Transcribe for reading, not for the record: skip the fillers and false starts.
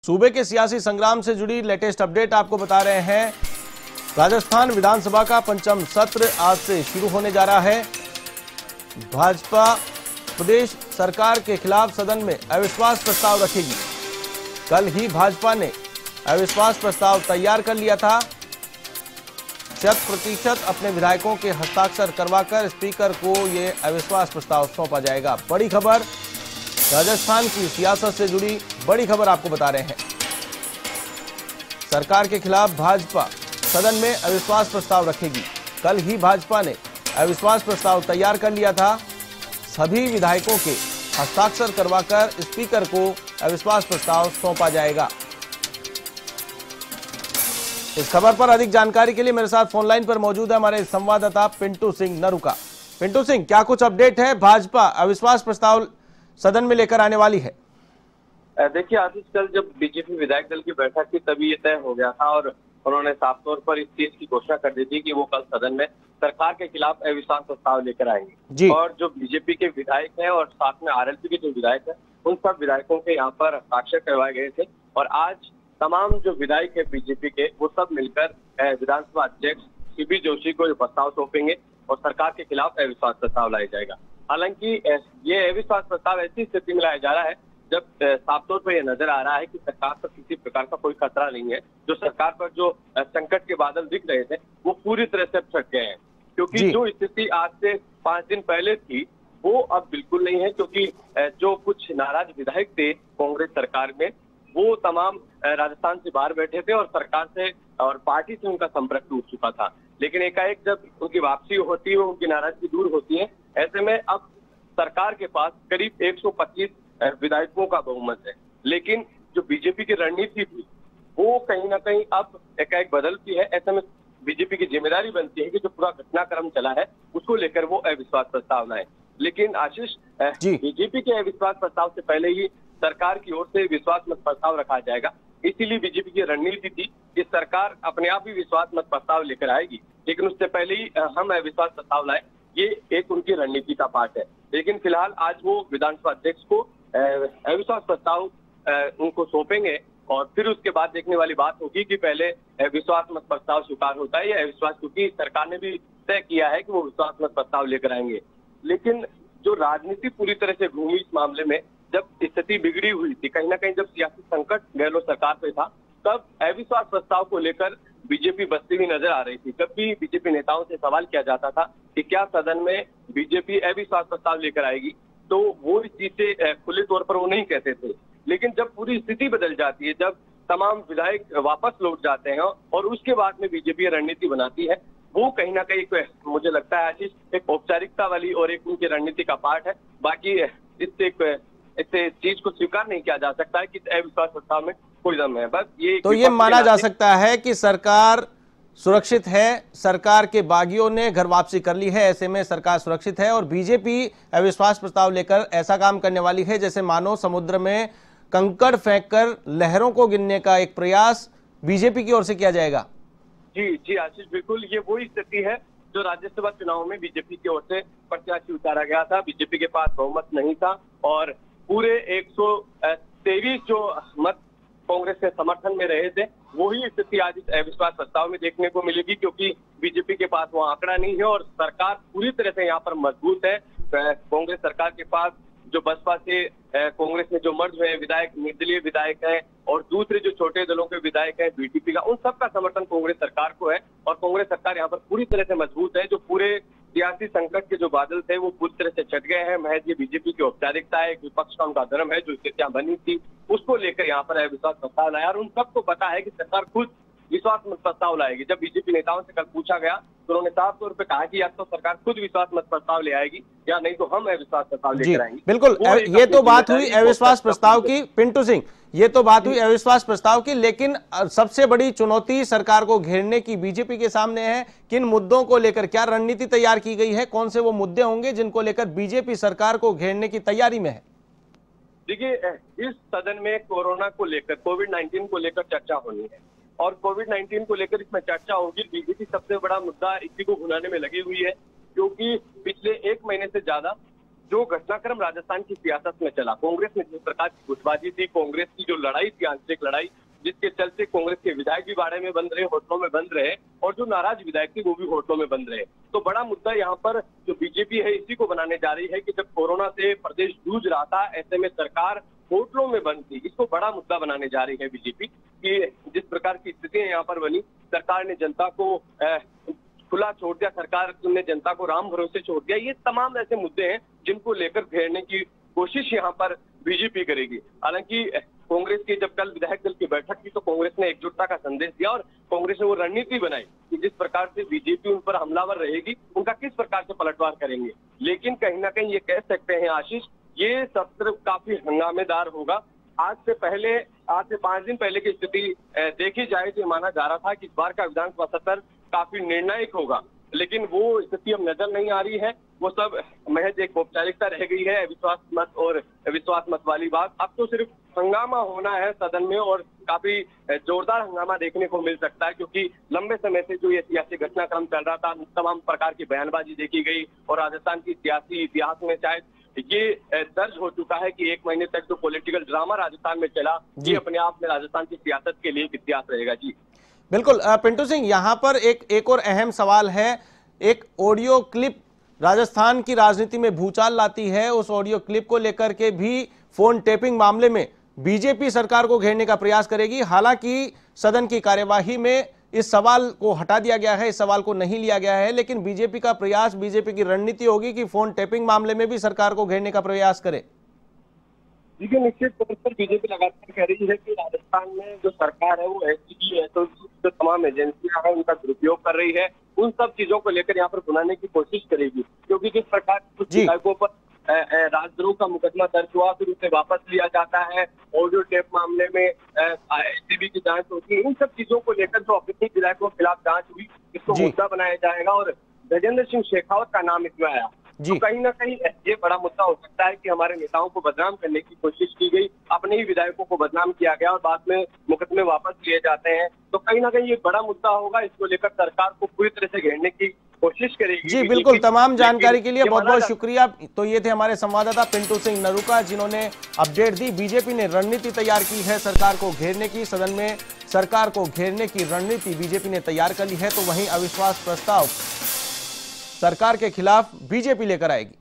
सूबे के सियासी संग्राम से जुड़ी लेटेस्ट अपडेट आपको बता रहे हैं। राजस्थान विधानसभा का पंचम सत्र आज से शुरू होने जा रहा है। भाजपा प्रदेश सरकार के खिलाफ सदन में अविश्वास प्रस्ताव रखेगी। कल ही भाजपा ने अविश्वास प्रस्ताव तैयार कर लिया था। 100% अपने विधायकों के हस्ताक्षर करवाकर स्पीकर को यह अविश्वास प्रस्ताव सौंपा जाएगा। बड़ी खबर, राजस्थान की सियासत से जुड़ी बड़ी खबर आपको बता रहे हैं। सरकार के खिलाफ भाजपा सदन में अविश्वास प्रस्ताव रखेगी। कल ही भाजपा ने अविश्वास प्रस्ताव तैयार कर लिया था। सभी विधायकों के हस्ताक्षर करवाकर स्पीकर को अविश्वास प्रस्ताव सौंपा जाएगा। इस खबर पर अधिक जानकारी के लिए मेरे साथ फोन लाइन पर मौजूद है हमारे संवाददाता पिंटू सिंह नरूका। पिंटू सिंह, क्या कुछ अपडेट है? भाजपा अविश्वास प्रस्ताव सदन में लेकर आने वाली है। देखिए आशीष, कल जब बीजेपी विधायक दल की बैठक थी तभी ये तय हो गया था और उन्होंने साफ तौर पर इस चीज की घोषणा कर दी थी कि वो कल सदन में सरकार के खिलाफ अविश्वास प्रस्ताव लेकर आएंगे। और जो बीजेपी के विधायक हैं और साथ में आरएलपी के जो विधायक हैं उन सब विधायकों के यहाँ पर हस्ताक्षर करवाए गए थे और आज तमाम जो विधायक है बीजेपी के वो सब मिलकर विधानसभा अध्यक्ष सीपी जोशी को प्रस्ताव सौंपेंगे और सरकार के खिलाफ अविश्वास प्रस्ताव लाया जाएगा। हालांकि ये अविश्वास प्रस्ताव ऐसी स्थिति में लाया जा रहा है जब साफ तौर पर यह नजर आ रहा है कि सरकार पर किसी प्रकार का कोई खतरा नहीं है। जो सरकार पर जो संकट के बादल दिख रहे थे वो पूरी तरह से छट गए हैं, क्योंकि जो स्थिति आज से 5 दिन पहले थी वो अब बिल्कुल नहीं है। क्योंकि जो कुछ नाराज विधायक थे कांग्रेस सरकार में वो तमाम राजस्थान से बाहर बैठे थे और सरकार से और पार्टी से उनका संपर्क टूट चुका था। लेकिन एकाएक जब उनकी वापसी होती है, उनकी नाराजगी दूर होती है, ऐसे में अब सरकार के पास करीब 125 विधायकों का बहुमत है। लेकिन जो बीजेपी की रणनीति थी वो कहीं ना कहीं अब एकाएक बदलती है। ऐसे में बीजेपी की जिम्मेदारी बनती है कि जो पूरा घटनाक्रम चला है उसको लेकर वो अविश्वास प्रस्ताव लाए। लेकिन आशीष, बीजेपी के अविश्वास प्रस्ताव से पहले ही सरकार की ओर से विश्वास मत प्रस्ताव रखा जाएगा। इसीलिए बीजेपी की रणनीति थी कि सरकार अपने आप ही विश्वास मत प्रस्ताव लेकर आएगी, लेकिन उससे पहले ही हम अविश्वास प्रस्ताव लाए, ये एक उनकी रणनीति का पार्ट है। लेकिन फिलहाल आज वो विधानसभा अध्यक्ष को अविश्वास प्रस्ताव उनको सौंपेंगे और फिर उसके बाद देखने वाली बात होगी कि पहले विश्वास मत प्रस्ताव स्वीकार होता है या अविश्वास, क्योंकि सरकार ने भी तय किया है कि वो विश्वास मत प्रस्ताव लेकर आएंगे। लेकिन जो राजनीति पूरी तरह से घूमी इस मामले में, जब स्थिति बिगड़ी हुई थी, कहीं ना कहीं जब सियासी संकट गहलोत सरकार पे था, तब अविश्वास प्रस्ताव को लेकर बीजेपी बसती हुई नजर आ रही थी। जब भी बीजेपी नेताओं से सवाल किया जाता था कि क्या सदन में बीजेपी अविश्वास प्रस्ताव लेकर आएगी, तो वो इस चीज से खुले तौर पर वो नहीं कहते थे। लेकिन जब पूरी स्थिति बदल जाती है, जब तमाम विधायक वापस लौट जाते हैं और उसके बाद में बीजेपी रणनीति बनाती है, वो कहीं ना कहीं मुझे लगता है आशीष एक औपचारिकता वाली और एक उनकी रणनीति का पार्ट है। बाकी इससे चीज को स्वीकार नहीं किया जा सकता है कि अविश्वास प्रस्ताव में कोई दम है। बस ये माना जा सकता है कि सरकार सुरक्षित है, सरकार के बागियों ने घर वापसी कर ली है, ऐसे में सरकार सुरक्षित है और बीजेपी अविश्वास प्रस्ताव लेकर ऐसा काम करने वाली है जैसे मानो समुद्र में कंकड़ फेंककर लहरों को गिनने का एक प्रयास बीजेपी की ओर से किया जाएगा। जी आशीष, बिल्कुल ये वही स्थिति है जो राज्यसभा चुनाव में बीजेपी की ओर से प्रत्याशी उतारा गया था। बीजेपी के पास बहुमत नहीं था और पूरे 123 जो मत कांग्रेस के समर्थन में रहे थे, वही स्थिति आज इस अविश्वास प्रस्ताव में देखने को मिलेगी, क्योंकि बीजेपी के पास वो आंकड़ा नहीं है और सरकार पूरी तरह से यहाँ पर मजबूत है। कांग्रेस सरकार के पास जो बसपा से कांग्रेस में जो मर्ज हुए विधायक, निर्दलीय विधायक हैं और दूसरे जो छोटे दलों के विधायक हैं बीटीपी का, उन सबका समर्थन कांग्रेस सरकार को है और कांग्रेस सरकार यहाँ पर पूरी तरह से मजबूत है। जो पूरे सियासी संकट के जो बादल थे वो पूरी तरह से छट गए हैं। महज ये बीजेपी की औपचारिकता है, एक विपक्ष का उनका धर्म है, जो स्थितियां बनी थी उसको लेकर यहाँ पर अविश्वास प्रस्ताव लाया और उन सबको पता है कि सरकार खुद विश्वास मत प्रस्ताव लाएगी। जब बीजेपी नेताओं से कल पूछा गया तो उन्होंने साफ तौर पर कहा कि या तो सरकार खुद विश्वास मत प्रस्ताव ले आएगी या नहीं तो हम अविश्वास प्रस्ताव लेकर आएंगे। बिल्कुल, ये तो बात हुई अविश्वास प्रस्ताव की। पिंटू सिंह, ये तो बात हुई अविश्वास प्रस्ताव की, लेकिन सबसे बड़ी चुनौती सरकार को घेरने की बीजेपी के सामने है। किन मुद्दों को लेकर क्या रणनीति तैयार की गई है? कौन से वो मुद्दे होंगे जिनको लेकर बीजेपी सरकार को घेरने की तैयारी में है? देखिए, इस सदन में कोरोना को लेकर, कोविड-19 को लेकर चर्चा होनी है और कोविड-19 को लेकर इसमें चर्चा होगी। बीजेपी सबसे बड़ा मुद्दा इसी को भुनाने में लगी हुई है, क्योंकि पिछले 1 महीने से ज्यादा जो घटनाक्रम राजस्थान की सियासत में चला, कांग्रेस में जिस प्रकार की गुटबाजी थी, कांग्रेस की जो लड़ाई थी, आंतरिक लड़ाई, जिसके चलते कांग्रेस के विधायक भी बाड़े में बंद रहे, होटलों में बंद रहे, और जो नाराज विधायक थे वो भी होटलों में बंद रहे। तो बड़ा मुद्दा यहाँ पर जो बीजेपी है इसी को बनाने जा रही है कि जब कोरोना से प्रदेश जूझ रहा था, ऐसे में सरकार होटलों में बंद थी। इसको बड़ा मुद्दा बनाने जा रही है बीजेपी कि जिस प्रकार की स्थितियां यहाँ पर बनी, सरकार ने जनता को खुला छोड़ दिया, सरकार ने जनता को राम भरोसे छोड़ दिया। ये तमाम ऐसे मुद्दे हैं जिनको लेकर घेरने की कोशिश यहाँ पर बीजेपी करेगी। हालांकि कांग्रेस की जब कल विधायक दल की बैठक की तो कांग्रेस ने एकजुटता का संदेश दिया और कांग्रेस ने वो रणनीति बनाई कि जिस प्रकार से बीजेपी उन पर हमलावर रहेगी, उनका किस प्रकार से पलटवार करेंगे। लेकिन कहीं ना कहीं ये कह सकते हैं आशीष, ये सत्र काफी हंगामेदार होगा। आज से 5 दिन पहले की स्थिति देखी जाए तो माना जा रहा था कि इस बार का विधानसभा सत्र काफी निर्णायक होगा, लेकिन वो स्थिति अब नजर नहीं आ रही है। वो सब महज एक औपचारिकता रह गई है, विश्वास मत वाली बात। अब तो सिर्फ हंगामा होना है सदन में, और काफी जोरदार हंगामा देखने को मिल सकता है, क्योंकि लंबे समय से जो ये सियासी घटनाक्रम चल रहा था, तमाम प्रकार की बयानबाजी देखी गई, और राजस्थान की सियासी इतिहास में शायद ये दर्ज हो चुका है कि 1 महीने तक जो पॉलिटिकल ड्रामा राजस्थान में चला, ये अपने आप में राजस्थान की सियासत के लिए एक इतिहास रहेगा। जी बिल्कुल। पिंटू सिंह, यहाँ पर एक और अहम सवाल है। एक ऑडियो क्लिप राजस्थान की राजनीति में भूचाल लाती है। उस ऑडियो क्लिप को लेकर के भी फोन टेपिंग मामले में बीजेपी सरकार को घेरने का प्रयास करेगी। हालांकि सदन की कार्यवाही में इस सवाल को हटा दिया गया है, इस सवाल को नहीं लिया गया है, लेकिन बीजेपी का प्रयास, बीजेपी की रणनीति होगी कि फोन टेपिंग मामले में भी सरकार को घेरने का प्रयास करे। देखिए, निश्चित तौर पर बीजेपी लगातार कह रही है कि राजस्थान में जो सरकार है वो एसपीजी है, तो जो तमाम एजेंसियां हैं उनका दुरुपयोग कर रही है। उन सब चीजों को लेकर यहाँ पर बुलाने की कोशिश करेगी, क्योंकि जिस प्रकार कुछ विधायकों पर राजद्रोह का मुकदमा दर्ज हुआ, फिर उसे वापस लिया जाता है, ऑडियो टेप मामले में एसीबी की जांच होती है। इन सब चीजों को लेकर जो अपनी विधायकों के खिलाफ जांच हुई, इसको मुद्दा बनाया जाएगा, और गजेंद्र सिंह शेखावत का नाम इसमें आया। तो कहीं ना कहीं ये बड़ा मुद्दा हो सकता है कि हमारे नेताओं को बदनाम करने की कोशिश की गई, अपने ही विधायकों को बदनाम किया गया, और बाद में मुकदमे वापस लिए जाते हैं। तो कहीं ना कहीं ये बड़ा मुद्दा होगा। इसको लेकर सरकार को पूरी तरह से घेरने की कोशिश करेगी। जी बिल्कुल, तमाम जानकारी के लिए बहुत बहुत शुक्रिया। तो ये थे हमारे संवाददाता पिंटू सिंह नरूका, जिन्होंने अपडेट दी। बीजेपी ने रणनीति तैयार की है सरकार को घेरने की, सदन में सरकार को घेरने की रणनीति बीजेपी ने तैयार कर ली है। तो वहीं अविश्वास प्रस्ताव सरकार के खिलाफ बीजेपी लेकर आएगी।